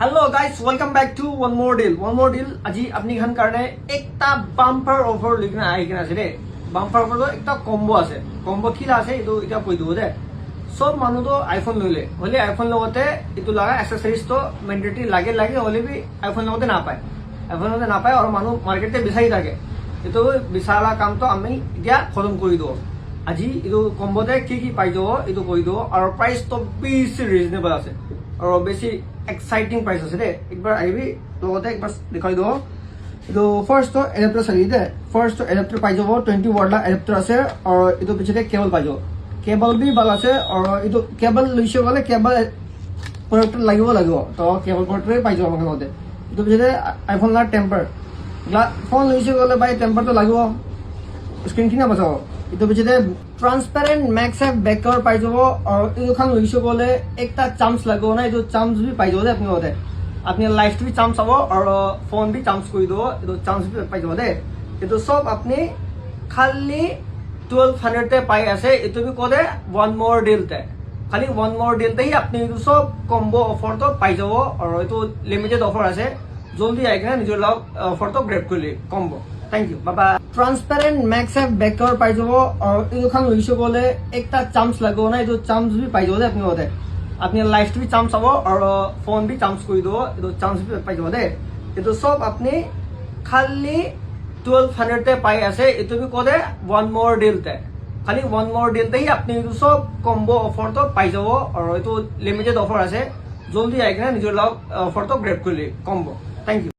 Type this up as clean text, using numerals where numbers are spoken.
Hello guys, welcome back to one more deal. আজি আপনি খান কারণে একটা বাম্পার অফার লিখনা আইকিনা আছে রে। বাম্পার অফার তো একটা কম্বো আছে। কম্বো কিলা আছে এটো এটা কই দিব দে। সব মানুষ তো আইফোন লইলে হলে আইফোন লগতে এটো লাগা অ্যাকসেসরিজ তো ম্যান্ডেটরি লাগে হলে বি আইফোন লগতে না পায়। আইফোন লগতে না পায় আর মানুষ মার্কেটে বিচাৰি থাকে। এটো বিচাৰা কাম তো আমি এতিয়া খতম কৰি দিও। আজি এটো কম্বোতে কি পাই যাব এটো কই দিও আর প্রাইস তো বেশি রিজনেবল আছে। আর বেশি exciting price আছে দে একবার আইবি লগতে একবার দেখাই দাও তো ফার্স্ট তো এডাপ্টার চাই দে ফার্স্ট তো এডাপ্টার পাই যাব 20 ওয়াট লা এডাপ্টার আছে আর এটো পিছতে কেবল পাই যাব কেবল বি ভাল আছে আর এটো কেবল লইছে গলে কেবল প্রোডাক্ট লাগিব তো কেবল প্রোডাক্ট পাই যাব আমাকে লগতে এটো পিছতে আইফোন লা টেম্পার ফোন লইছে গলে বাই টেম্পার তো লাগিব স্ক্রিন কিনা বাজাও এটো পিছতে ট্রান্সপারেন্ট ম্যাক্সএফ ব্যাককভার পাই যাব আর এটো খান লইছে গলে একটা চান্স লাগো না এটো চান্স বি পাই যাব দে আপনি ওতে আপনি লাইফ বি চান্স পাবো আর ফোন বি চান্স কই দিব এটো চান্স বি পাই যাব দে এটো সব আপনি খালি 1200 তে পাই আছে এটো বি কোদে ওয়ান মোর ডিল তে খালি ওয়ান মোর ডিল তেই আপনি এটো সব কম্বো অফার তো পাই যাব আর এটো লিমিটেড অফার আছে জলদি আইগা নিজের লগ অফার তো গ্র্যাব করলি কম্বো থ্যাংক ইউ বাবা ট্রান্সপারেন্ট ম্যাক্সএফ ব্যাককভার পাই যাব আর এটো খান লইছে গলে একটা চান্স লাগো না এটো চান্স বি পাই যাব দে আপনি ওতে আপনি লাইফ বি চান্স পাবো আর ফোন বি চান্স কই দিব এটো চান্স বি পাই যাব দে এটো সব আপনি খালি 1200 তে পাই আছে এটো বি কোদে ওয়ান মোর ডিল তে খালি ওয়ান মোর ডিল তেই আপনি এটো সব কম্বো অফার তো পাই যাব আর এটো লিমিটেড অফার আছে জলদি আইগা নিজের লগ অফার তো গ্র্যাব করলি কম্বো থ্যাংক ইউ